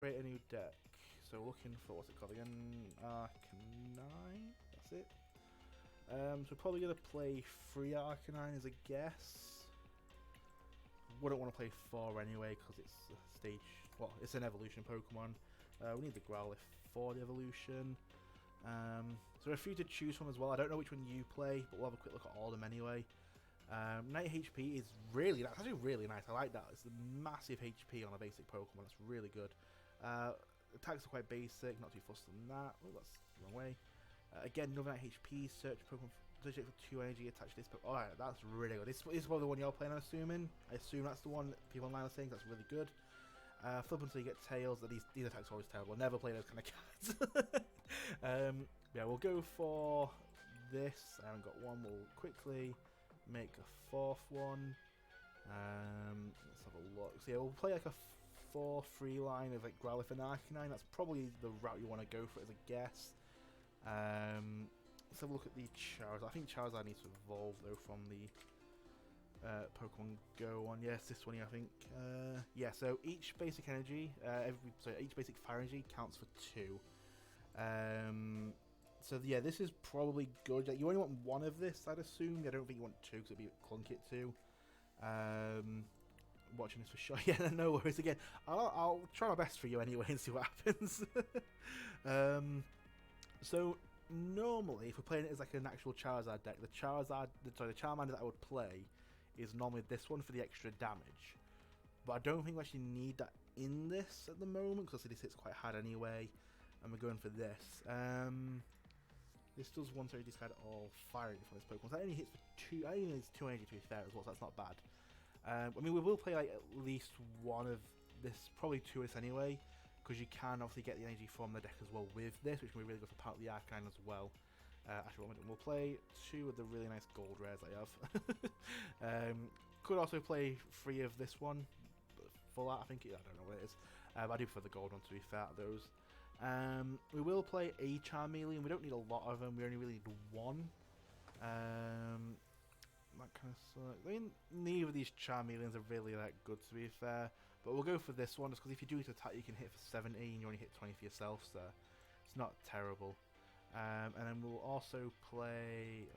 Create a new deck. So we're looking for, what's it called again? Arcanine? That's it. So we're probably going to play 3 Arcanine as a guess. Wouldn't want to play 4 anyway because it's a stage, well, it's an evolution Pokemon. We need the Growlithe for the evolution. So there are a few to choose from as well. I don't know which one you play, but we'll have a quick look at all of them anyway. 90 HP is really, that's actually really nice. I like that. It's a massive HP on a basic Pokemon. That's really good. Attacks are quite basic, not too fussed on that. Oh, that's the wrong way. Again, another 90 HP. Search Pokemon, search it for 2 energy. Attach this Pokemon. Alright, that's really good. This is probably the one you're playing, I'm assuming. I assume that's the one that people online are saying. That's really good. Flip until you get tails. These attacks are always terrible. Never play those kind of cards. Yeah, we'll go for this. I haven't got one. We'll quickly make a 4th one. Let's have a look. So yeah, we'll play like a 4-3 line of like Growlithe and Arcanine. That's probably the route you want to go for as a guess. Let's have a look at the Charizard. I think Charizard needs to evolve though from the Pokemon Go one. Yes, this one here, I think. Yeah, so each basic energy, each basic fire energy counts for 2. So yeah, this is probably good. You only want 1 of this, I'd assume. I don't think you want 2 because it'd be clunky at 2. Watching this for sure. Yeah, no worries. Again, I'll try my best for you anyway and see what happens. So normally, if we're playing it as like an actual Charizard deck, the Charmander that I would play is normally this one for the extra damage. But I don't think we actually need that in this at the moment because this hits quite hard anyway, and we're going for this. This does once already discard all firing from this Pokemon. So that only hits for 2. I think it's 2 energy to be fair as well, so that's not bad. I mean, we will play like at least 1 of this, probably 2 of this anyway, because you can obviously get the energy from the deck as well with this, which can be really good for part of the Arcanine as well. Actually, we'll play 2 of the really nice gold rares I have. Could also play 3 of this one for that. I think I don't know what it is. I do prefer the gold one to be fair at those. We will play a Charmeleon. We don't need a lot of them. We only really need 1. That kind of sucks. I mean, neither of these Charmeleons are really that good to be fair, but we'll go for this one just because if you do need to attack, you can hit for 70 and you only hit 20 for yourself, so it's not terrible. And then we'll also play.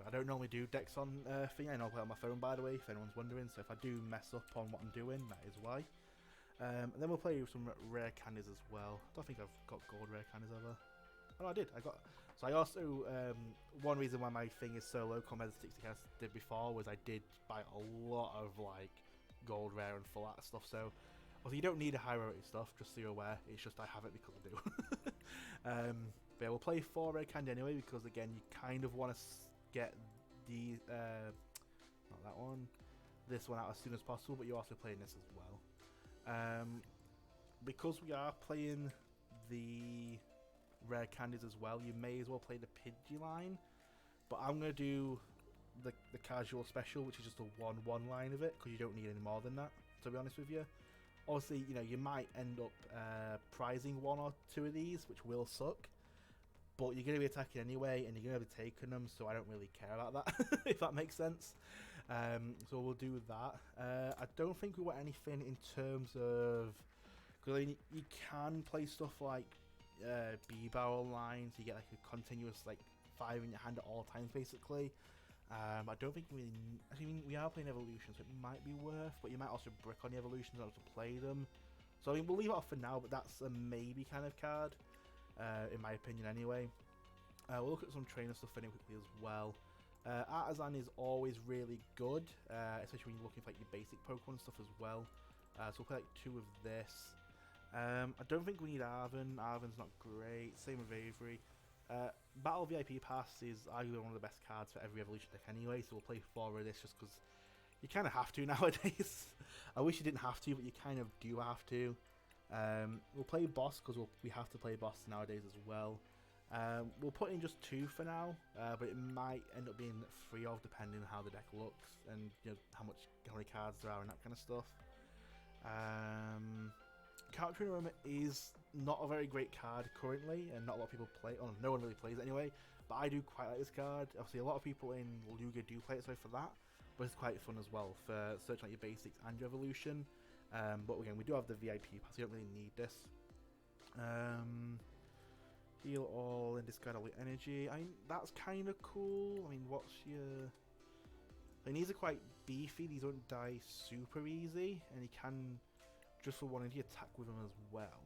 I don't normally do decks on thing. I know I play on my phone, by the way, if anyone's wondering. So if I do mess up on what I'm doing, that is why. And then we'll play some rare candies as well. I don't think I've got gold rare candies ever. Oh, no, I did. So I also, one reason why my thing is so low compared to 60k I did before was I did buy a lot of like gold rare and full art stuff. So also you don't need a high rarity stuff, just so you're aware. It's just I have it because I do. But yeah, we'll play 4 rare candy anyway because again you kind of want to get the not that one, this one out as soon as possible. But you're also playing this as well. Because we are playing the rare candies as well, you may as well play the Pidgey line, but I'm going to do the casual special, which is just a 1/1 line of it because you don't need any more than that, to be honest with you. Obviously, you know, you might end up prizing 1 or 2 of these, which will suck, but you're going to be attacking anyway and you're going to be taking them, so I don't really care about that. If that makes sense. So we'll do that. I don't think we want anything in terms of, because I mean, you can play stuff like B-barrel lines, you get like a continuous like 5 in your hand at all times basically. I don't think we are playing evolution, so it might be worth, but you might also brick on the evolutions in order to play them. So I mean, we'll leave it off for now, but that's a maybe kind of card, in my opinion anyway. We'll look at some trainer stuff very quickly as well. Artisan is always really good, especially when you're looking for like your basic Pokemon stuff as well. So we'll play like 2 of this. I don't think we need Arven. Arven's not great. Same with Avery. Battle VIP Pass is arguably one of the best cards for every evolution deck anyway, so we'll play 4 of this just because you kind of have to nowadays. I wish you didn't have to, but you kind of do have to. We'll play Boss because we have to play Boss nowadays as well. We'll put in just 2 for now, but it might end up being 3 of depending on how the deck looks and you know how many cards there are and that kind of stuff. Capturing Aroma is not a very great card currently, and not a lot of people play. Oh, no one really plays it anyway. But I do quite like this card. Obviously, a lot of people in Lugia do play it, so for that, but it's quite fun as well for searching out your basics and your evolution. But again, we do have the VIP pass. You don't really need this. Heal all and discard all your energy. I mean, that's kind of cool. I mean, what's your... I mean, these are quite beefy. These don't die super easy, and you can just for one energy attack with them as well.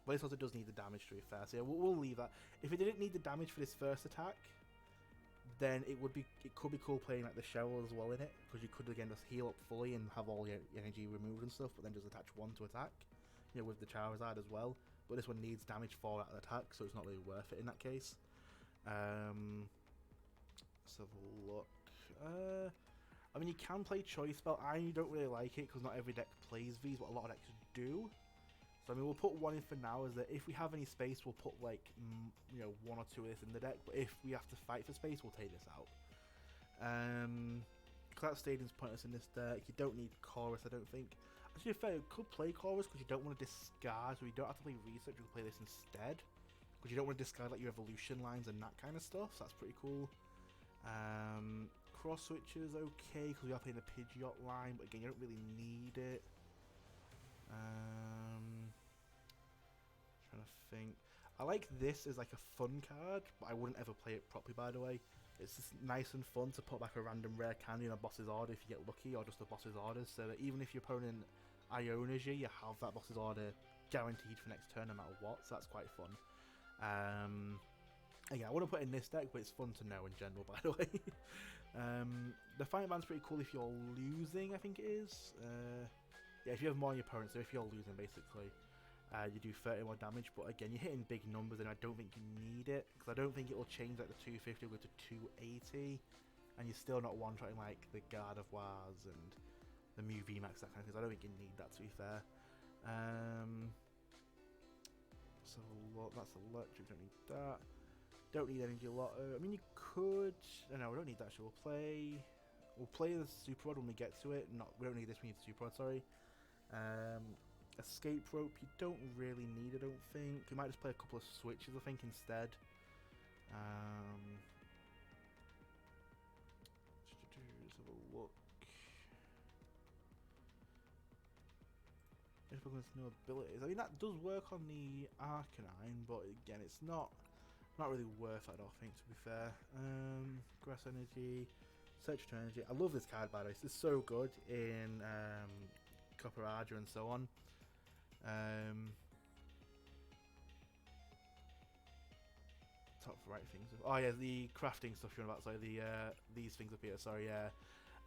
But this also does need the damage, to be fair. So yeah, we'll leave that. If it didn't need the damage for this first attack, then it could be cool playing like the Cheryl as well in it, because you could again just heal up fully and have all your energy removed and stuff, but then just attach one to attack, you know, with the Charizard as well. But this one needs damage for that attack, so it's not really worth it in that case. Let's have a look. I mean, you can play Choice Spell. I don't really like it because not every deck plays these, but a lot of decks do. So I mean, we'll put one in for now. Is that if we have any space, we'll put like you know, one or two of this in the deck. But if we have to fight for space, we'll take this out. Cloud Stadium's pointless in this deck. You don't need Chorus, I don't think. Actually, fair, you could play Chorus because you don't want to discard, so you don't have to play Research. You can play this instead because you don't want to discard like your evolution lines and that kind of stuff. So that's pretty cool. Cross Switch is okay because we are playing the Pidgeot line, but again, you don't really need it. Trying to think. I like this as like a fun card, but I wouldn't ever play it properly, by the way. It's just nice and fun to put back a random rare candy in a boss's order if you get lucky, or just a boss's orders, so that even if your opponent Ionas you, you have that boss's order guaranteed for next turn no matter what, so that's quite fun. Again, I wouldn't put it in this deck, but it's fun to know in general, by the way. The Fighting Band's pretty cool if you're losing, I think it is. Yeah, if you have more on your opponent, so if you're losing, basically, you do 30 more damage, but again, you're hitting big numbers, and I don't think you need it, because I don't think it will change like the 250 will go to 280, and you're still not one-shotting like the Gardevoirs and the Mew VMAX, that kind of thing, so I don't think you need that, to be fair. So, that's electric, don't need that. Don't need Energy Lotto. I mean, you could... No, we don't need that, so we'll play the Super Rod when we get to it. We don't need this, we need the Super Rod, sorry. Escape Rope, you don't really need, I don't think. We might just play a couple of switches, I think, instead. Let's have a look. If we're going to know abilities. I mean, that does work on the Arcanine, but again, it's not really worth it, I don't think, to be fair. Grass Energy, Search for Energy. I love this card, by the way. It's so good in Copper Arger and so on. Top right things. Oh yeah, the crafting stuff you're on about. Sorry, these things up here. Sorry, yeah.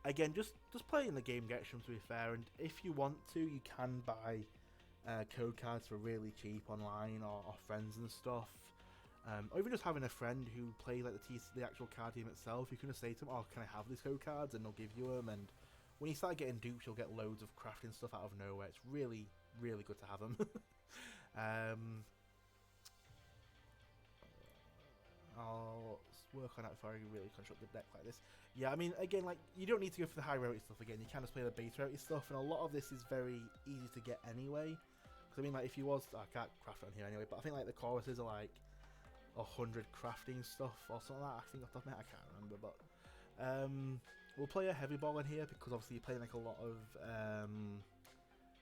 Again, just play in the game, get them, to be fair. And if you want to, you can buy code cards for really cheap online or friends and stuff. Or even just having a friend who plays like the actual card game itself. You can just say to them, "Oh, can I have these code cards?" And they'll give you them. And when you start getting dupes, you'll get loads of crafting stuff out of nowhere. It's really, really good to have them. I'll work on that before I really construct the deck like this. Yeah, I mean, again, like, you don't need to go for the high rarity stuff again. You can just play the base rarity stuff, and a lot of this is very easy to get anyway. Because, I mean, like, if you was... I can't craft on here anyway, but I think, like, the choruses are, like, 100 crafting stuff or something like that. I think off the top of my head, I can't remember, but... we'll play a heavy ball in here, because obviously you're playing, like, a lot of,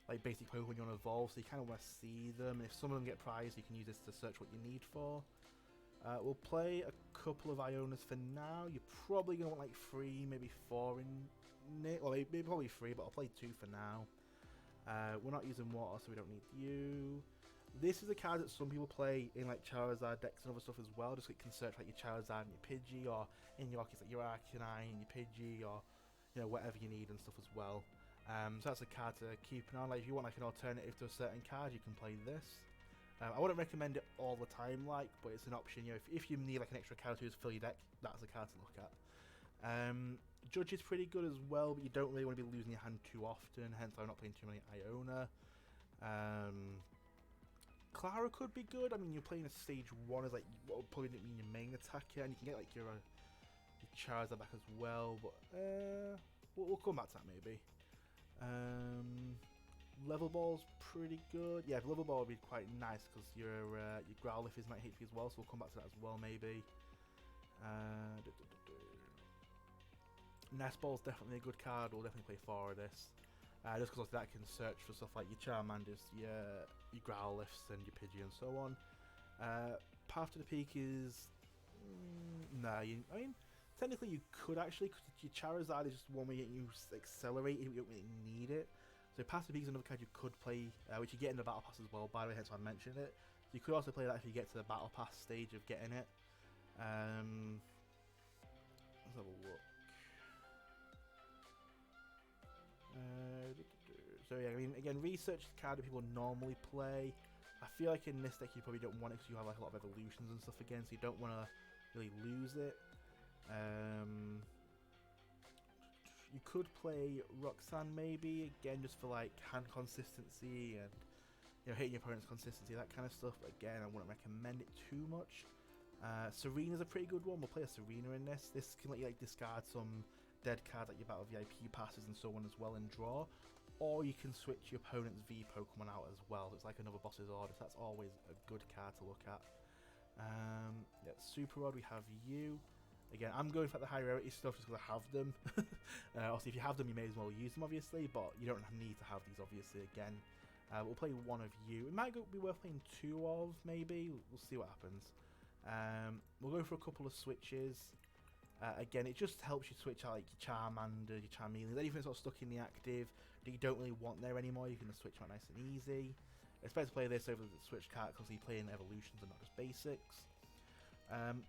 like, basic Pokemon you want to evolve, so you kind of want to see them. And if some of them get prized, you can use this to search what you need for. We'll play a couple of Ionas for now. You're probably going to want like 3, maybe 4 in it. Well, maybe probably 3, but I'll play 2 for now. We're not using water, so we don't need you. This is a card that some people play in like Charizard decks and other stuff as well. Just like can search like your Charizard and your Pidgey, or in your case like your Arcanine and your Pidgey, or you know, whatever you need and stuff as well. So that's a card to keep an eye on. Like if you want like an alternative to a certain card, you can play this. I wouldn't recommend it all the time, like, but it's an option. You know, if you need like an extra card to fill your deck, that's a card to look at. Judge is pretty good as well, but you don't really want to be losing your hand too often. Hence, I'm not playing too many Iona. Clara could be good. I mean, you're playing a stage 1 as like what would probably mean your main attacker, and you can get like your Charizard back as well. But we'll come back to that maybe. Level Ball's pretty good. Yeah, Level Ball would be quite nice because your Growlithe is 90 HP as well, so we'll come back to that as well maybe. Nest Ball's definitely a good card. We'll definitely play 4 of this. Just because that can search for stuff like your Charmanders, your Growliths, and your Pidgey, and so on. Path to the Peak is I mean, technically you could actually, because your Charizard is just one way you accelerate. You don't really need it. So Path to the Peak is another card you could play, which you get in the Battle Pass as well. By the way, hence I mentioned it. So you could also play that if you get to the Battle Pass stage of getting it. Let's have a look. So yeah, I mean, again, research the card that people normally play. I feel like in this deck you probably don't want it because you have like a lot of evolutions and stuff again, so you don't want to really lose it. You could play Roxanne maybe, again, just for like hand consistency and hitting your opponent's consistency, that kind of stuff. But again, I wouldn't recommend it too much. Serena's a pretty good one. We'll play a Serena in this. This can let you like discard some dead cards like your Battle VIP passes and so on as well and draw. Or you can switch your opponent's V Pokemon out as well. So it's like another boss's order, so that's always a good card to look at. Yeah, Super Rod, we have you. Again, I'm going for the high rarity stuff just because I have them. Also, if you have them, you may as well use them, obviously, but you don't need to have these, obviously, again. We'll play one of you. It might be worth playing two of, maybe. We'll see what happens. We'll go for a couple of switches. Again, it just helps you switch out like your Charmander, your Charmeleon, anything sort of stuck in the active that you don't really want there anymore. You can switch out nice and easy. It's better to play this over the switch card because you play in evolutions and not just basics.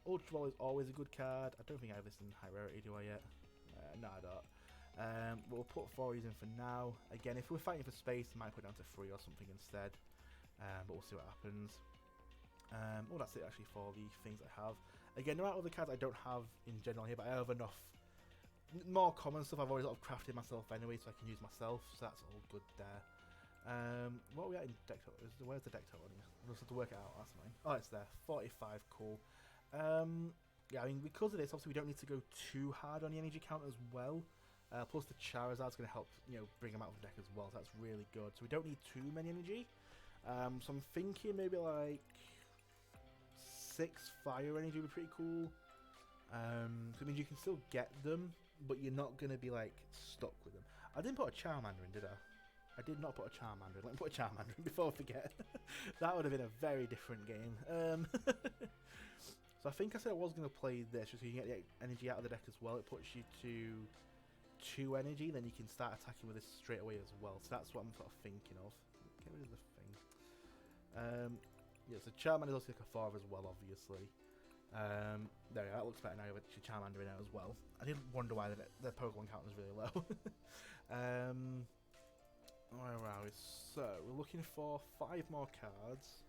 Ultra Ball is always a good card. I don't think I have this in high rarity, do I yet? No, I don't. But we'll put 4 of these in for now. Again, if we're fighting for space, I might put it down to 3 or something instead. But we'll see what happens. Well, that's it actually for the things I have. Again, there are other cards I don't have in general here, but I have enough more common stuff I've already sort of crafted myself anyway, so I can use myself, so that's all good there. What are we at in deck total? Where's the deck total? I'll just have to work it out, that's fine. Oh, it's there. 45, cool. Yeah, I mean, because of this, obviously we don't need to go too hard on the energy count as well. Plus the Charizard's going to help, bring them out of the deck as well, so that's really good. So we don't need too many energy. So I'm thinking maybe like 6 fire energy would be pretty cool. So it means you can still get them, but you're not going to be like stuck with them. I didn't put a Charmander in, did I? I did not put a Charmander in. Let me put a Charmander in before I forget. That would have been a very different game. So I think I said I was going to play this just so you can get the energy out of the deck as well. It puts you to 2 energy, then you can start attacking with this straight away as well. So that's what I'm sort of thinking of. Get rid of the thing. Yeah, so Charmander looks like a 4 as well, obviously. There we go, that looks better now with Charmander in it as well. I did wonder why the Pokemon count was really low. Where are we? So, we're looking for 5 more cards.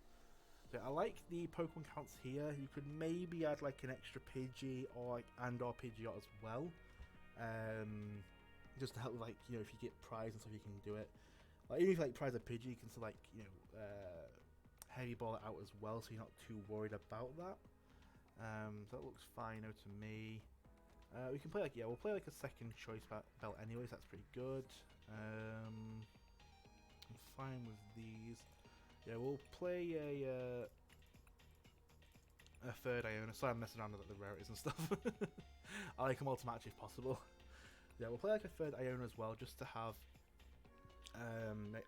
So I like the Pokemon counts here. You could maybe add like an extra Pidgey or Pidgeot as well. Just to help with like, if you get prize and stuff, you can do it. Like, even if you like prize a Pidgey, you can still like, heavy ball it out as well, so you're not too worried about that. So that looks fine now to me. We can play like, we'll play like a second choice belt anyways, that's pretty good. I'm fine with these. Yeah, we'll play a third Iona. Sorry, I'm messing around with the rarities and stuff. I like them all to match if possible. Yeah, we'll play like a third Iona as well, just to have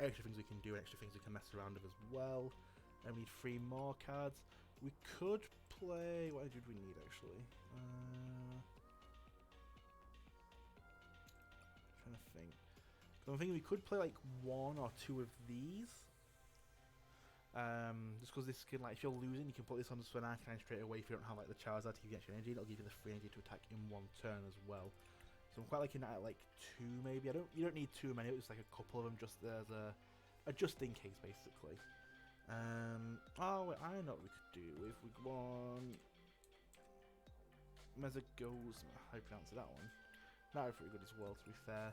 extra things we can do and extra things we can mess around with as well. And we need 3 more cards. We could play... What did we need actually? Trying to think. So I'm thinking we could play like 1 or 2 of these. Just because this can, like, if you're losing, you can put this on the Swin Arcanine straight away. If you don't have like the Charizard to give you extra energy, it'll give you the free energy to attack in 1 turn as well. So I'm quite liking that at like 2 maybe. You don't need too many. It's like a couple of them just as a just in case basically. Oh wait, I know what we could do if we want Mezagoz. How do you pronounce that one? That would be pretty good as well, to be fair.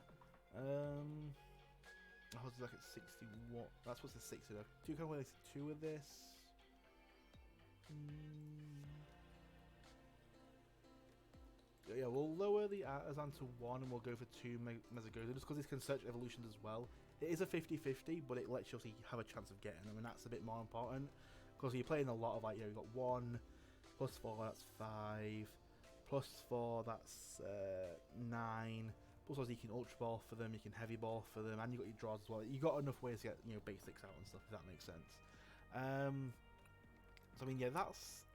I was like at 61. That's what's the 60 though. Do you kind of like 2 of this? Yeah, we'll lower the Artisan to 1 and we'll go for 2 Mezagoza just because this can search evolutions as well. It is a 50-50, but it lets you obviously have a chance of getting them, and that's a bit more important because you're playing a lot of like, you've got 1 plus 4, that's 5, plus 4, that's 9, Also, you can Ultra Ball for them, you can Heavy Ball for them, and you got your draws as well. You got enough ways to get, you know, basics out and stuff, if that makes sense. So I mean, yeah, that's,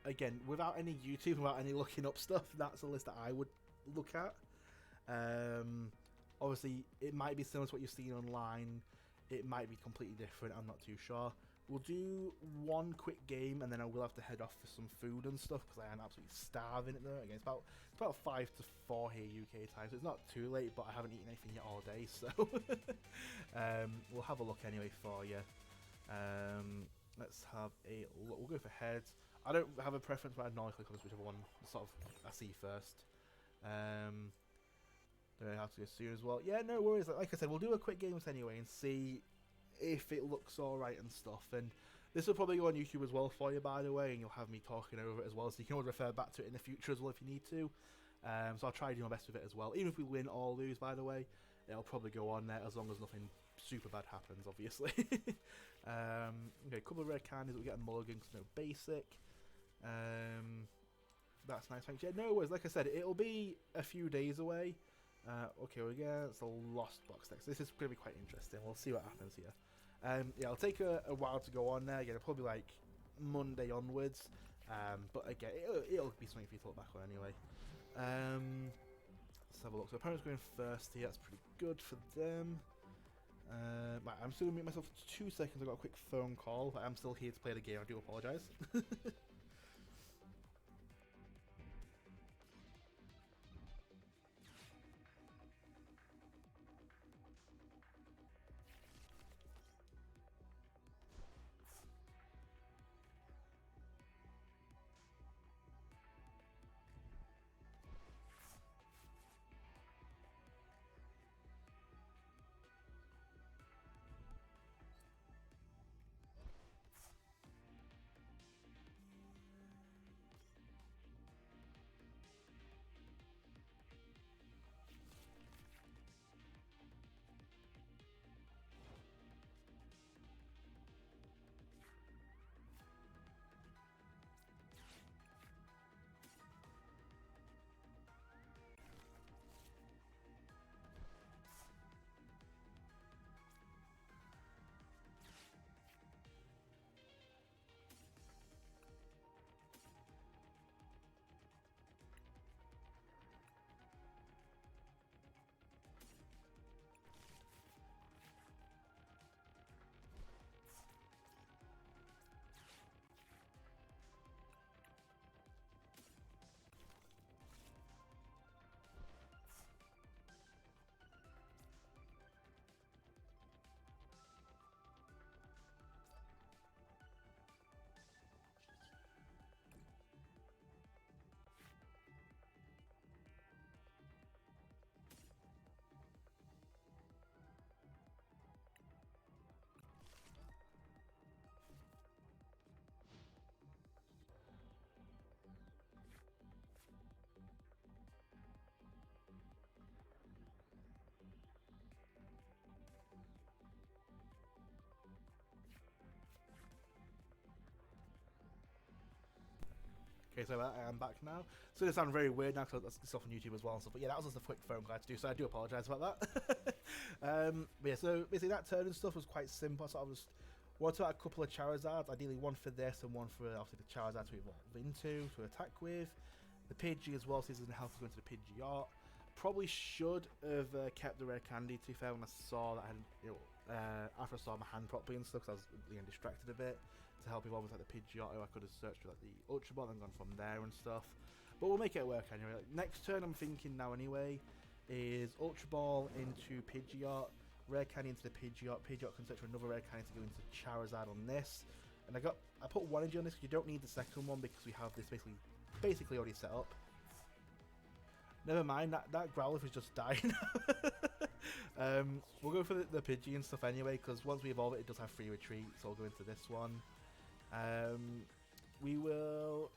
again, without any YouTube, without any looking up stuff, that's a list that I would look at. Obviously, it might be similar to what you've seen online. It might be completely different. I'm not too sure. We'll do one quick game, and then I will have to head off for some food and stuff because I am absolutely starving at the moment. Again, it's about 5 to 4 here UK time, so it's not too late. But I haven't eaten anything yet all day, so we'll have a look anyway for you. Let's have a look. We'll go for heads. I don't have a preference, but I normally click on this whichever one sort of I see first. Then I have to go soon as well. Yeah, no worries. Like I said, we'll do a quick games anyway and see if it looks alright and stuff. And this will probably go on YouTube as well for you, by the way, and you'll have me talking over it as well, so you can always refer back to it in the future as well if you need to. So I'll try to do my best with it as well. Even if we win or lose, by the way, it'll probably go on there as long as nothing super bad happens, obviously. Okay, a couple of rare candies that we get a mulligan because no basic. That's nice, thanks. Yeah, no worries. Like I said, it'll be a few days away. Okay, we're against the Lost Box next. This is going to be quite interesting. We'll see what happens here. Yeah, it'll take a while to go on there. Again, probably like Monday onwards. But again, it'll be something for you to look back on anyway. Let's have a look. So opponent's going first here. That's pretty good for them. Right, I'm still going to mute myself for 2 seconds. I've got a quick phone call. But I'm still here to play the game. I do apologise. Okay, so I am back now. It's going to sound very weird now because it's off on YouTube as well and stuff. But yeah, that was just a quick phone call I had to do, so I do apologise about that. But yeah, so basically that turn and stuff was quite simple. I sort of just wanted to add a couple of Charizards, ideally one for this and one for obviously the Charizard to evolve into, to attack with. The Pidgey as well, so this is going to help us go into the Pidgeot. Probably should have kept the rare candy, to be fair, when I saw that I had, you know, after I saw my hand properly and stuff, because I was being distracted a bit. To help evolve with like the Pidgeot, I could have searched for like the Ultra Ball and gone from there and stuff. But we'll make it work anyway. Like, next turn I'm thinking now anyway is Ultra Ball into Pidgeot, rare candy into the Pidgeot. Pidgeot can search for another rare candy to go into Charizard on this. And I put one energy on this because you don't need the second one because we have this basically already set up. Never mind, that Growlithe is just dying. We'll go for the Pidgey and stuff anyway, because once we evolve it, it does have free retreat, so I'll go into this one. We will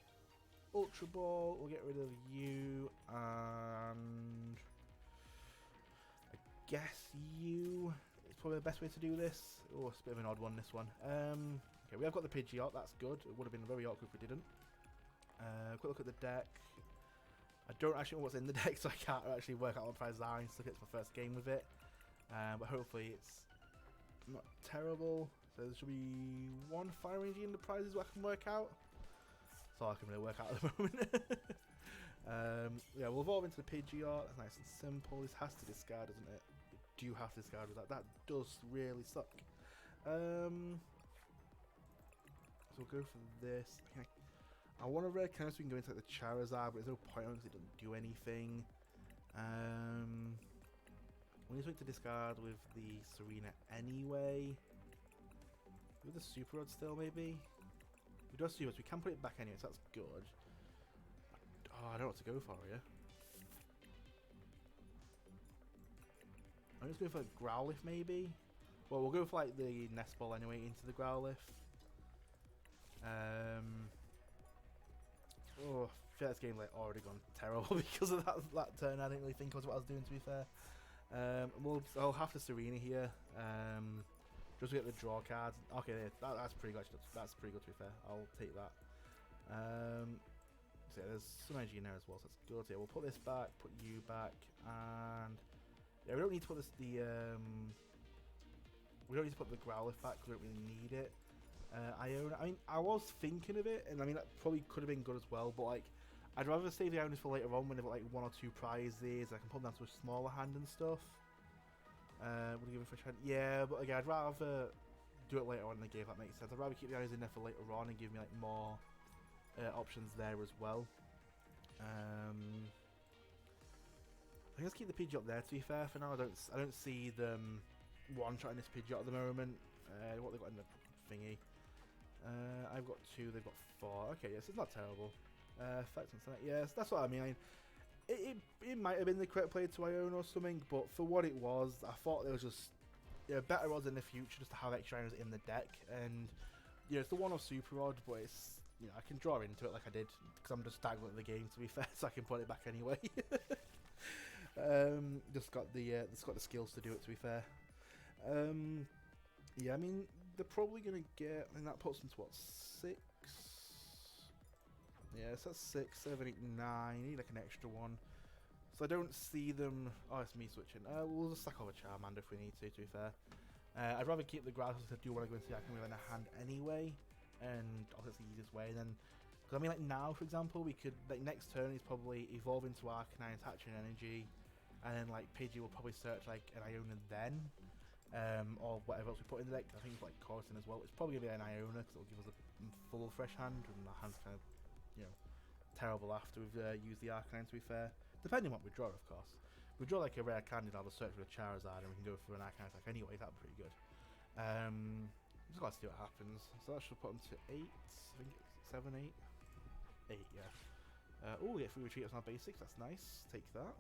Ultra Ball, we'll get rid of you, and I guess you. It's probably the best way to do this. Oh, it's a bit of an odd one, this one. Okay, we have got the Pidgeot, that's good. It would have been very awkward if we didn't. Quick look at the deck. I don't actually know what's in the deck, so I can't actually work out what prizes are and stuff. It's my first game with it. But hopefully it's not terrible. So there should be one fire energy in the prizes I can work out. That's all I can really work out at the moment. Yeah, we'll evolve into the Pidgeot. That's nice and simple. This has to discard, doesn't it? You do have to discard with that. That does really suck. So we'll go for this. I want a rare kind so we can go into like the Charizard, but there's no point on because it doesn't do anything. We need to discard with the Serena anyway. With the Super Rod still, maybe? We do have Super Rods, we can put it back anyway, so that's good. Oh, I don't know what to go for here. I'm just going for like Growlithe, maybe? Well, we'll go for like the Nest Ball anyway into the Growlithe. Oh, first game like already gone terrible because of that turn. I didn't really think was what I was doing, to be fair. I'll have to Serena here. Just to get the draw cards. Okay, that's pretty good. That's pretty good, to be fair. I'll take that. So yeah, there's some energy in there as well, so that's good. So yeah, we'll put this back, put you back, and yeah, we don't need to put this we don't need to put the Growlithe back because we don't really need it. Iona, I mean, I was thinking of it, and I mean that probably could have been good as well, but like, I'd rather save the Ionas for later on when they've got like 1 or 2 prizes. I can put them down to a smaller hand and stuff. Would I give him a fresh hand? Yeah, but again, I'd rather do it later on in the game, if that makes sense. I'd rather keep the Ionas in there for later on and give me like more options there as well. I think let's keep the Pidgeot there, to be fair, for now. I don't see them one-shotting this Pidgeot at the moment. What they've got in the thingy. I've got 2, they've got 4. Okay, yes, it's not terrible. Effects and stuff. Yes, that's what I mean. It might have been the correct play to Iona or something, but for what it was, I thought there was just better odds in the future just to have extra Ionas in the deck. And it's the one-off Super Rod, but it's I can draw into it like I did because I'm just staggering the game, to be fair, so I can put it back anyway. Just got the skills to do it, to be fair. Yeah, I mean they're probably gonna get. I mean that puts them to what, 6? Yeah, so that's 6, 7, 8, 9. You need like an extra one. So I don't see them. Oh, it's me switching. We'll just stack over Charmander if we need to be fair. I'd rather keep the grass because I do want to go into the Arcanine in a hand anyway. And obviously the easiest way. And then, because I mean, like now, for example, we could, like next turn, he's probably evolve into Arcanine, attaching energy. And then, like, Pidgey will probably search like an Iona then. Or whatever else we put in the deck. I think it's like Coruscant as well. It's probably going to be an Iona because it'll give us a full fresh hand. And our hand's kind of, terrible after we've used the Arcanine, to be fair. Depending on what we draw, of course. If we draw like a rare candy, I'll have a search for a Charizard and we can go for an Arcanine attack anyway. That'd be pretty good. Just gotta see what happens. So that should put them to 8. I think it's 7, 8. 8, yeah. Oh, we get free retreat as our basics. That's nice. Take that.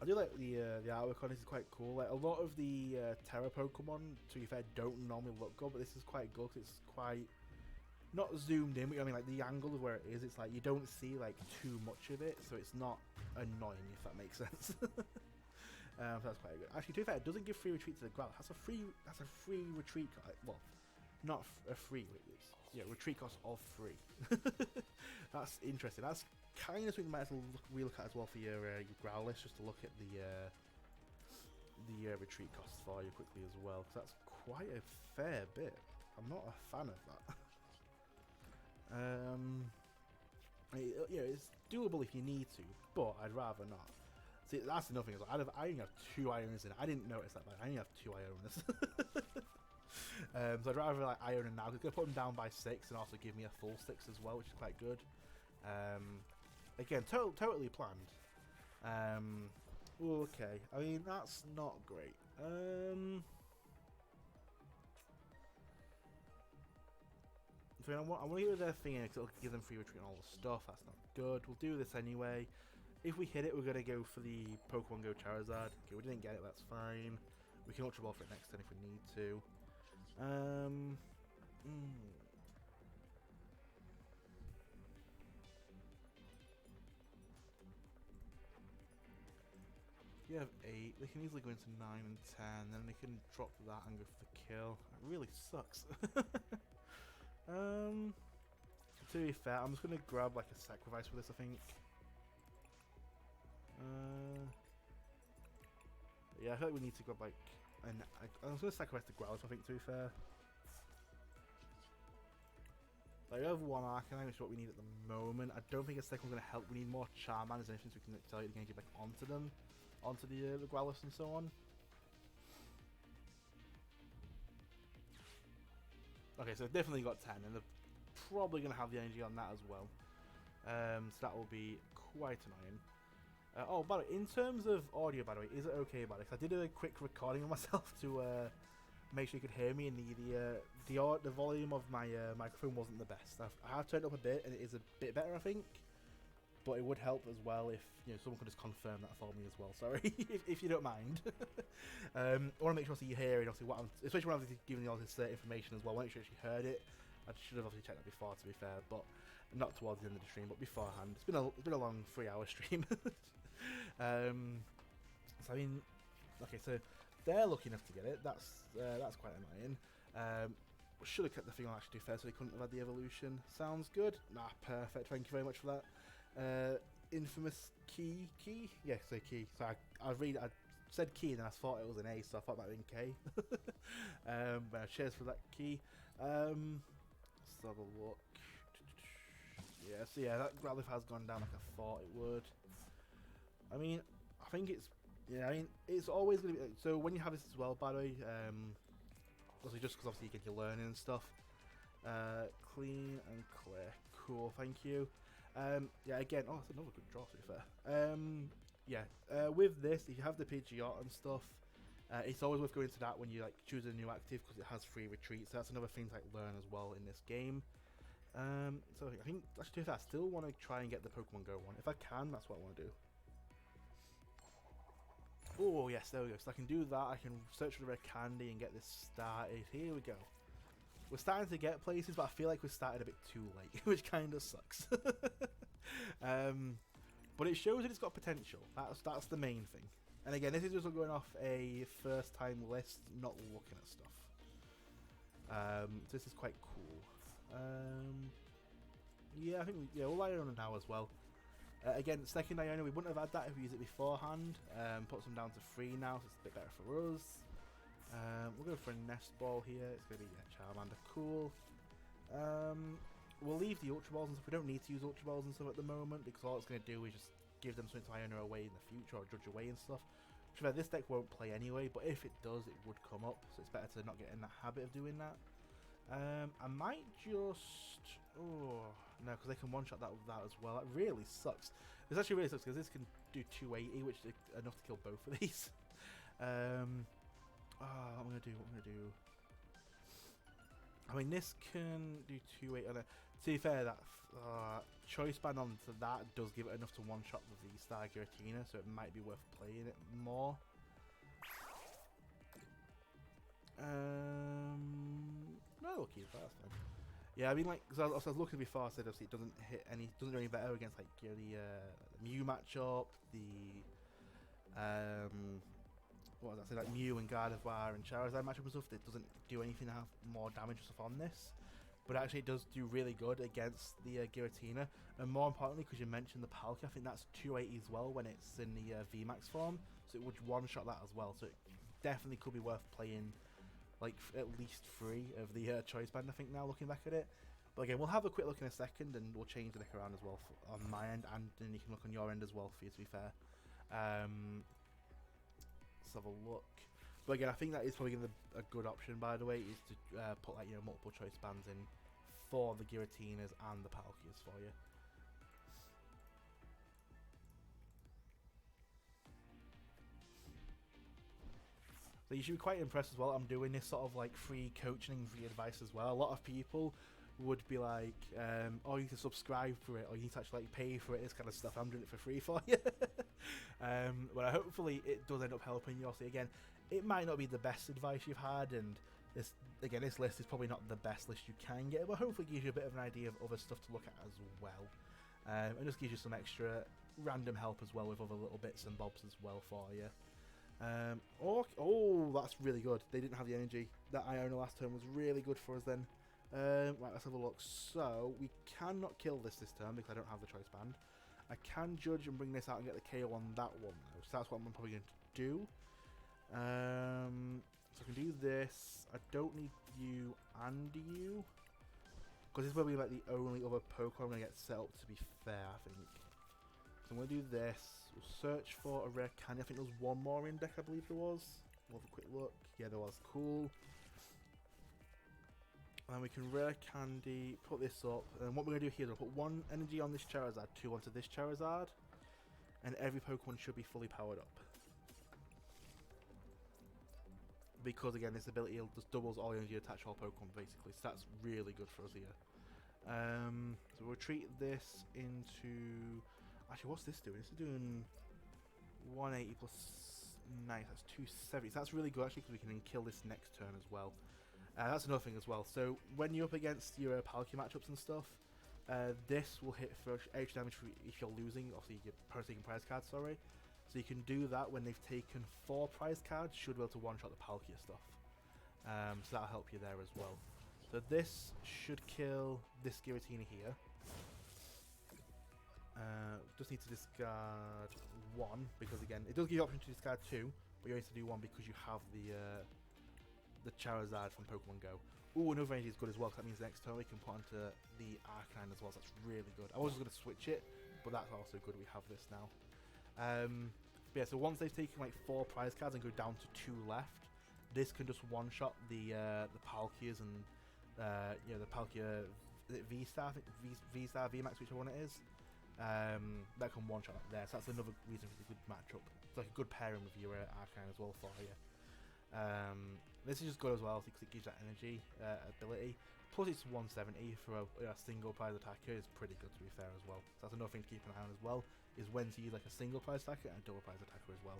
I do like the artwork on this. Is quite cool. Like a lot of the Terra Pokemon, to be fair, don't normally look good, but this is quite good. Cause it's quite not zoomed in, but I mean like the angle of where it is. It's like you don't see like too much of it, so it's not annoying, if that makes sense. So that's quite good. Actually, to be fair, it doesn't give free retreat to the ground. That's a free retreat. Well, not a free. Retreat cost of 3. That's interesting. That's kind of something you might as well relook at as well for your Growlithe, just to look at the retreat costs for you quickly as well, because that's quite a fair bit. I'm not a fan of that. It's doable if you need to, but I'd rather not. See, that's another thing. I only have 2 Ionas in it. I didn't notice that, but I only have 2 Ionas. So I'd rather like Iona now. It's going to put them down by 6 and also give me a full 6 as well, which is quite good. Again, totally planned. Okay. I mean, that's not great. So I want to hear their thing because it'll give them free retreat and all the stuff. That's not good. We'll do this anyway. If we hit it, we're going to go for the Pokemon Go Charizard. Okay, we didn't get it. That's fine. We can Ultra Ball for it next turn if we need to. they have 8, they can easily go into 9 and 10, then they can drop that and go for the kill. It really sucks. To be fair, I'm just going to grab like a sacrifice for this, I think. Yeah, I feel like we need to grab like I was going to sacrifice the Growlithe, I think, to be fair. Like, we have one Arcanine, which is what we need at the moment. I don't think a second one's going to help. We need more Charmanders and anything so we can accelerate the game back onto them. Onto the Growlithe and so on. Okay, so definitely got 10, and they're probably going to have the energy on that as well. So that will be quite annoying. Oh, by the way, in terms of audio, by the way, is it okay, by the way? 'Cause I did a quick recording of myself to make sure you could hear me, and the volume of my microphone wasn't the best. I have turned it up a bit, and it is a bit better, I think. But it would help as well if someone could just confirm that for me as well. Sorry, if you don't mind. I want to make sure you hear it, obviously, especially when I'm giving you all this information as well. I want to make sure you heard it. I should have obviously checked that before, to be fair, but not towards the end of the stream, but beforehand. It's been a long 3-hour stream. So I mean, okay, so they're lucky enough to get it. That's quite annoying. Should have kept the thing on actually, to be fair, so they couldn't have had the evolution. Sounds good. Nah, perfect. Thank you very much for that. Infamous key. Yeah, so key. So I said key, and then I thought it was an A, so I thought that would be K. But cheers for that key. Let's have a look. Yeah, so yeah, that Growlithe has gone down like I thought it would. I mean, I think it's it's always going to be. So when you have this as well, by the way, obviously just because obviously you get your learning and stuff. Clean and clear, cool, thank you. Yeah, again, that's another good draw, to be fair. Yeah, with this, if you have the Pidgeot and stuff, it's always worth going to that when you like choose a new active because it has free retreats. So that's another thing to like learn as well in this game. So I think actually, I still want to try and get the Pokemon Go one. If I can, that's what I want to do. Oh yes, there we go. So I can do that. I can search for the rare candy and get this started. Here we go. We're starting to get places, but I feel like we started a bit too late, which kind of sucks. But it shows that it's got potential. That's the main thing. And again, this is just going off a first-time list, not looking at stuff. So this is quite cool. Yeah, I think we'll lie on it now as well. Again, second Iona, we wouldn't have had that if we used it beforehand. Puts them down to 3 now, so it's a bit better for us. We'll go for a Nest Ball here. It's going to be Charmander, cool. We'll leave the Ultra Balls and stuff. We don't need to use Ultra Balls and stuff at the moment because all it's going to do is just give them something to Iona away in the future or Judge away and stuff. Which this deck won't play anyway, but if it does, it would come up. So it's better to not get in that habit of doing that. I might just... Oh, no, because they can one-shot that with that as well. That really sucks. This actually really sucks because this can do 280, which is enough to kill both of these. What am I going to do? I mean, this can do 280 on it. To be fair, that choice band onto that does give it enough to one-shot with the Star Giratina, so it might be worth playing it more. No, we'll keep that, that's fine. Yeah, I mean, like, because I was looking before, I said obviously it doesn't do any better against like the Mew matchup, the what was I say, like Mew and Gardevoir and Charizard matchup and stuff. It doesn't do anything to have more damage and stuff on this, but actually it does do really good against the Giratina, and more importantly, because you mentioned the Palkia, I think that's 280 as well when it's in the VMAX form, so it would one-shot that as well. So it definitely could be worth playing. Like at least 3 of the choice band, I think, now looking back at it. But again, we'll have a quick look in a second and we'll change the deck around as well on my end, and then you can look on your end as well for you, to be fair. Let's have a look. But again, I think that is probably going to be a good option, by the way, is to put like multiple choice bands in for the Giratinas and the Palkias for you. So you should be quite impressed as well. I'm doing this sort of like free coaching and free advice as well. A lot of people would be like, oh, you need to subscribe for it, or you need to actually like pay for it, this kind of stuff. I'm doing it for free for you. But hopefully it does end up helping you. Also, again, it might not be the best advice you've had, and this list is probably not the best list you can get, but hopefully it gives you a bit of an idea of other stuff to look at as well. And just gives you some extra random help as well with other little bits and bobs as well for you. Oh, that's really good. They didn't have the energy. That Iona last turn was really good for us then. Right, let's have a look. So, we cannot kill this turn because I don't have the choice band. I can judge and bring this out and get the KO on that one though. So that's what I'm probably going to do. So I can do this. I don't need you and you. Because this is probably like the only other Pokemon I'm going to get set up, to be fair, I think. So I'm going to do this. We'll search for a rare candy. I think there was one more in deck, I believe there was. We'll have a quick look. Yeah, there was. Cool. And we can rare candy, put this up. And what we're going to do here is we'll put 1 energy on this Charizard, 2 onto this Charizard. And every Pokemon should be fully powered up. Because again, this ability just doubles all energy attached to all Pokemon basically, so that's really good for us here. So we'll treat this into... Actually, what's this doing? This is doing 180 plus 9, that's 270. So that's really good actually, because we can then kill this next turn as well. That's another thing as well. So when you're up against your Palkia matchups and stuff, this will hit for extra damage if you're losing, obviously your opponent's taking prize cards, sorry. So you can do that when they've taken 4 prize cards, should be able to one-shot the Palkia stuff. So that'll help you there as well. So this should kill this Giratina here. Just need to discard 1, because again, it does give you the option to discard 2, but you only have to do 1 because you have the Charizard from Pokemon Go. Ooh, another energy is good as well, because that means next turn we can put onto the Arcanine as well, so that's really good. I was just going to switch it, but that's also good, we have this now. But yeah, so once they've taken like 4 prize cards and go down to 2 left, this can just one-shot the Palkias and you know, the Palkia V-Star, V-Star, V-Max, whichever one it is. That can one-shot up there, so that's another reason for the good matchup. It's like a good pairing with your Arcanine as well for you. This is just good as well because it gives that energy ability. Plus it's 170 for a single prize attacker is pretty good, to be fair as well. So that's another thing to keep an eye on as well, is when to use like a single prize attacker and a double prize attacker as well.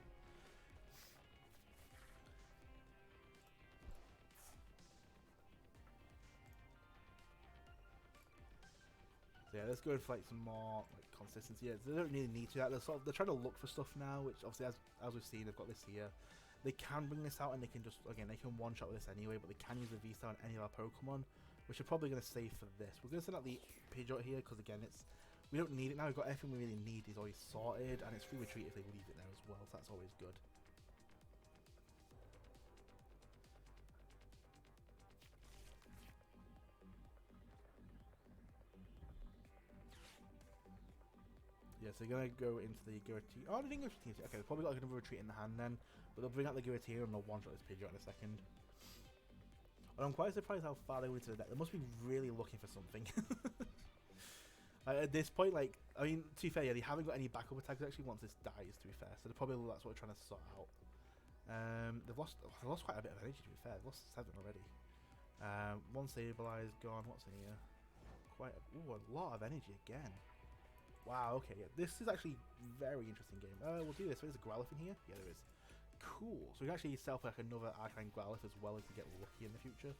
So yeah, let's go for like some more like consistency. Yeah, they don't really need to. They're trying to look for stuff now, which obviously as we've seen, they've got this here. They can bring this out and they can just, again, they can one-shot with this anyway, but they can use the V-Star on any of our Pokemon, which are probably going to save for this. We're going to send out the Pidgeot here, because again, we don't need it now. We've got everything we really need is always sorted, and it's free retreat if they leave it there as well, so that's always good. Yeah, so they're going to go into the Giratina. Oh, they didn't go to Giratina. Okay, they've probably got like another retreat in the hand then. But they'll bring out the Giratina and they'll one-shot this Pidgeot in a second. And I'm quite surprised how far they went into the deck. They must be really looking for something. At this point, like, I mean, to be fair, yeah, they haven't got any backup attacks actually once this dies, to be fair. So they're probably, that's what they're trying to sort out. They've lost quite a bit of energy, to be fair. They've lost 7 already. 1 Sableye gone. What's in here? A lot of energy again. Wow, okay, yeah, this is actually a very interesting game. We'll do this. So there's a Growlithe in here? Yeah, there is. Cool. So we can actually self like another Arcanine Growlithe as well if we get lucky in the future.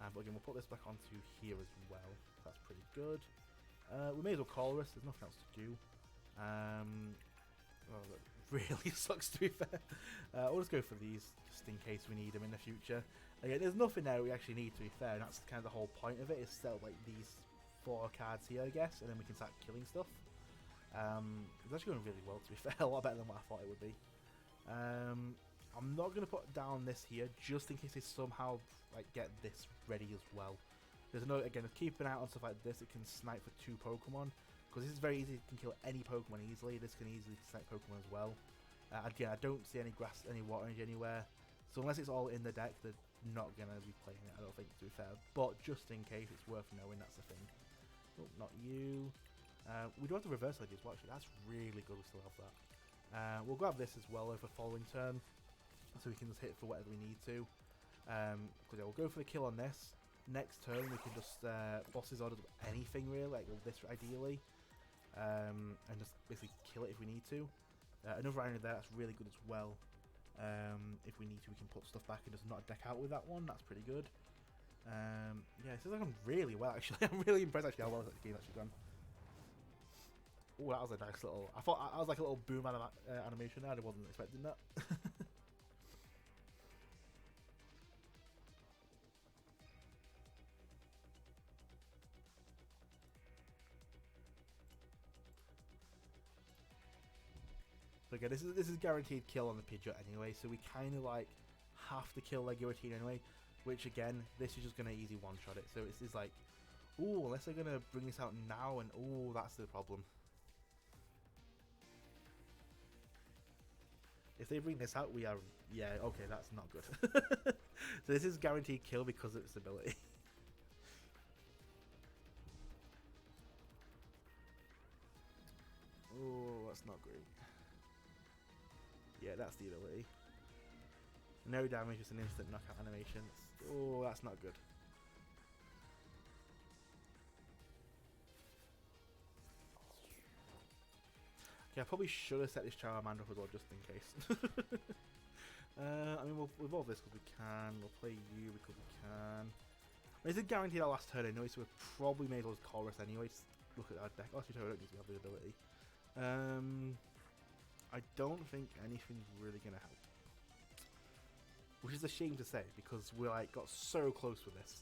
But again, we'll put this back onto here as well. That's pretty good. We may as well call this. There's nothing else to do. Well, that really sucks, to be fair. We'll just go for these just in case we need them in the future. Again, there's nothing there we actually need, to be fair. And that's kind of the whole point of it, is sell like these 4 cards here, I guess, and then we can start killing stuff. It's actually going really well, to be fair. A lot better than what I thought it would be. I'm not going to put down this here, just in case they somehow like get this ready as well. There's another, again, keep an eye on stuff like this. It can snipe for 2 Pokemon, because this is very easy. It can kill any Pokemon easily. This can easily snipe Pokemon as well. Again, I don't see any grass, any water energy anywhere. So unless it's all in the deck, they're not going to be playing it, I don't think, to be fair. But just in case, it's worth knowing, that's the thing. Oh, not you. We do have the reverse energy as well, actually. That's really good, we still have that. We'll grab this as well over following turn, so we can just hit for whatever we need to. Because yeah, we'll go for the kill on this. Next turn, we can just boss his orders with anything, really, like this ideally. And just basically kill it if we need to. Another iron there, that's really good as well. If we need to, we can put stuff back and just not deck out with that one. That's pretty good. Yeah, this is like really well, actually. I'm really impressed, actually, how well that game's actually gone. Oh, that was a nice little... I thought I was like a little boom animation there. I wasn't expecting that. But again, this is guaranteed kill on the Pidgeot anyway, so we kind of like have to kill their Giratina anyway. Which again, this is just gonna easy one-shot it. So it's like, ooh, unless they're gonna bring this out now, and ooh, that's the problem. If they bring this out, we are... Yeah, okay, that's not good. So this is guaranteed kill because of its ability. Oh, that's not great. Yeah, that's the ability. No damage, just an instant knockout animation. Oh, that's not good. Okay, I probably should have set this Charmander up as well, just in case. I mean, we'll evolve this because we can. We'll play you because we can. It's a guaranteed our last turn anyway, so we've probably made those Chorus anyway. Just look at our deck. Actually, I don't need to have the ability. I don't think anything's really going to help. Which is a shame to say, because we like got so close with this.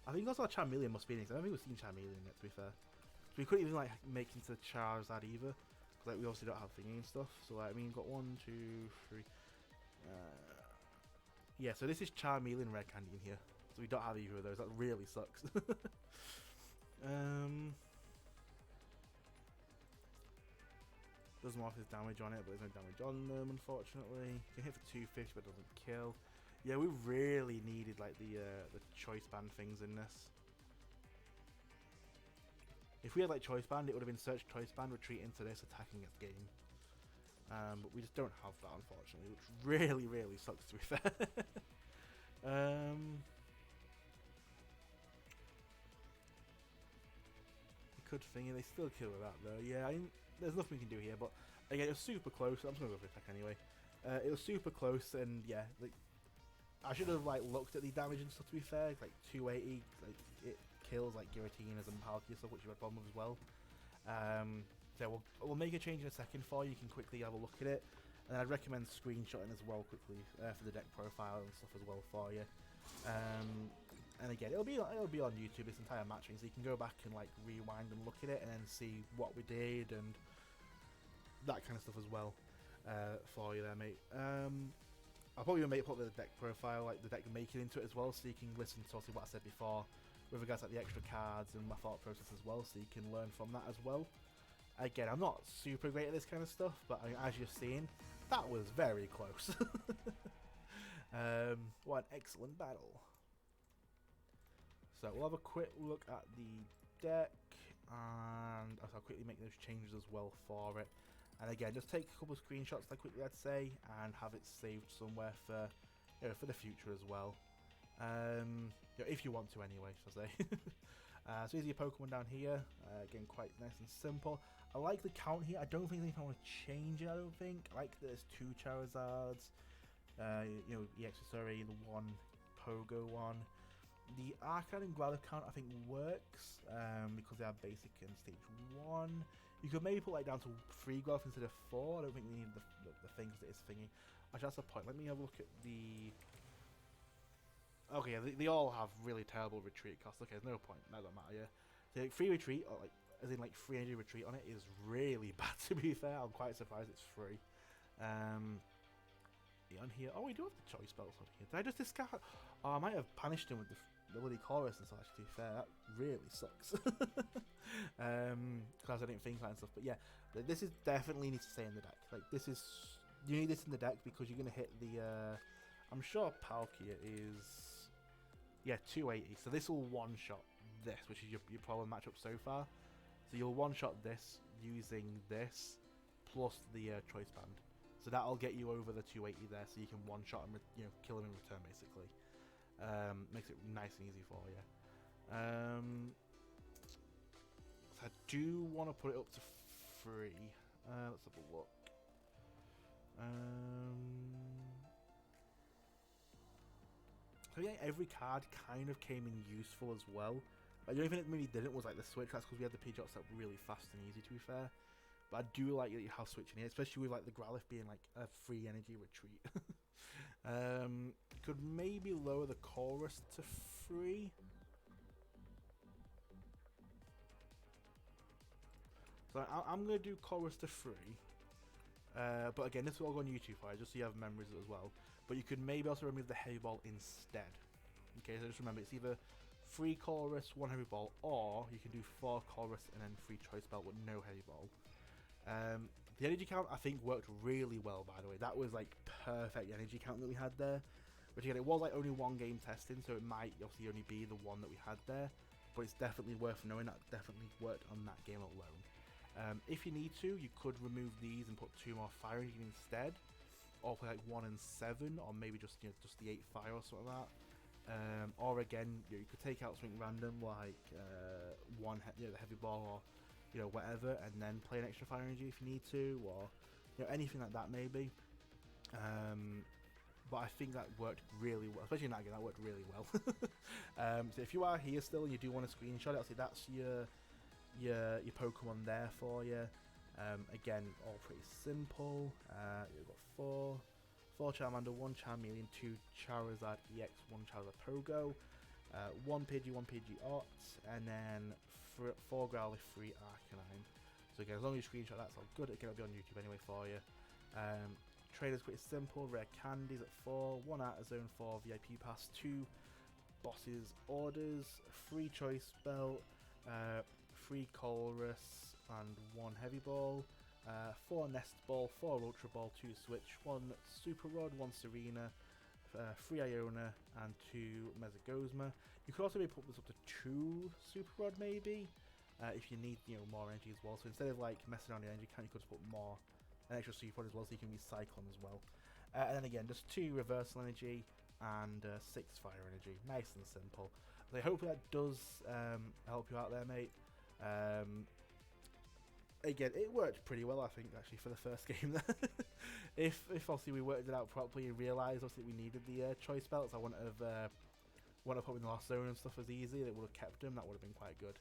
I think also our Charmeleon must be in it. I don't think we've seen Charmeleon yet, to be fair. So we couldn't even like make into Charizard either. Because like, we obviously don't have thingy and stuff. So like, I mean, we've got 1, 2, 3. Yeah, so this is Charmeleon Red Candy in here. So we don't have either of those. That really sucks. Doesn't mark his damage on it, but there's no damage on them, unfortunately. Can hit for 250, but doesn't kill. Yeah, we really needed like the choice band things in this. If we had like choice band, it would have been search choice band, retreat into this, attacking its game. But we just don't have that, unfortunately, which really, really sucks, to be fair. Could thingy, they still kill with that though. Yeah, there's nothing we can do here, but again, it was super close. I'm just gonna go for attack anyway. It was super close, and yeah, like I should have like looked at the damage and stuff. To be fair, like 280, like it kills like Giratinas and Palkia stuff, which you had a problem with as well. So we'll make a change in a second for you. You can quickly have a look at it, and I'd recommend screenshotting as well quickly for the deck profile and stuff as well for you. And again, it'll be on YouTube, this entire matching, so you can go back and like rewind and look at it and then see what we did and that kind of stuff as well for you there, mate. I'll probably put the deck profile, like the deck making into it as well, so you can listen to what I said before with regards to like, the extra cards and my thought process as well, so you can learn from that as well. Again, I'm not super great at this kind of stuff, but I mean, as you're seeing, that was very close. What an excellent battle. So we'll have a quick look at the deck, and I'll quickly make those changes as well for it. And again, just take a couple of screenshots like quickly, I'd say, and have it saved somewhere for for the future as well. If you want to, anyway, shall I say. So here's your Pokemon down here. Again, quite nice and simple. I like the count here. I don't think I want to change it. I don't think. I like there's 2 Charizards. EX, sorry, the 1 Pogo one. The Arcanine count I think works because they are basic in stage 1. You could maybe put like down to 3 growth instead of 4. I don't think we need the things that is thingy. Actually, that's the point. Let me have a look at the... Okay, yeah, they all have really terrible retreat costs. Okay, there's no point. That don't matter, yeah. So, like, free retreat, or like, as in like free energy retreat on it is really bad, to be fair. I'm quite surprised it's free. On here... Oh, we do have the choice spells on here. Did I just discard... Oh, I might have punished him with the ability chorus and such, to be fair. That really sucks. Because I didn't think that and stuff. But yeah, this is definitely needs to stay in the deck. Like, this is... You need this in the deck because you're going to hit the... I'm sure Palkia is... Yeah, 280. So this will one-shot this, which is your problem matchup so far. So you'll one-shot this using this plus the choice band. So that'll get you over the 280 there, so you can one-shot and kill him in return, basically. Makes it nice and easy for you. So I do want to put it up to 3. Let's have a look. So yeah, every card kind of came in useful as well. The only thing it maybe didn't was like the switch. That's because we had the Pidgeots that were really fast and easy, to be fair. But I do like how switching here, especially with like the Growlithe being like a free energy retreat. Could maybe lower the chorus to 3. So I'm going to do chorus to 3. But again, this will all go on YouTube for you, just so you have memories as well. But you could maybe also remove the heavy ball instead. Okay, so just remember, it's either 3 chorus, 1 heavy ball, or you can do 4 chorus and then 3 choice belt with no heavy ball. The energy count, I think, worked really well, by the way. That was like perfect energy count that we had there. But again, it was like only 1 game testing, so it might obviously only be the one that we had there. But it's definitely worth knowing that definitely worked on that game alone. If you need to, you could remove these and put 2 more fire energy instead, or play like 1 and 7, or maybe just just the 8 fire or something like that. Or again, you could take out something random like the heavy ball, or whatever, and then play an extra fire energy if you need to, or anything like that maybe. But I think that worked really well, especially in that game. That worked really well. So if you are here still and you do want to screenshot it, I'll say that's your Pokemon there for you. Again, all pretty simple. You've got 4 Charmander, 1 Charmeleon, 2 Charizard EX, 1 Charizard Pogo, 1 Pidgey, 1 Pidgeot, and then 4 Growlithe, 3 Arcanine. So again, as long as you screenshot, that's all good. Again, it'll be on YouTube anyway for you. Trader's pretty simple. Rare Candies at 4, 1 Artazone, 4 VIP Pass, 2 Bosses Orders, 3 Choice Belt, 3 Colress, and 1 Heavy Ball, 4 Nest Ball, 4 Ultra Ball, 2 Switch, 1 Super Rod, 1 Serena, 3 Iona, and 2 Mezagozma. You could also maybe put this up to 2 Super Rod maybe, if you need more energy as well. So instead of like messing around the energy count, you could just put an extra Super Rod as well, so you can recycle them as well. And then again, just 2 Reversal Energy and 6 Fire Energy. Nice and simple. So hopefully that does help you out there, mate. Again, it worked pretty well, I think, actually, for the first game there. if obviously we worked it out properly and realised obviously we needed the choice belts, I wouldn't have put in the last zone and stuff as easy. It would have kept them. That would have been quite good.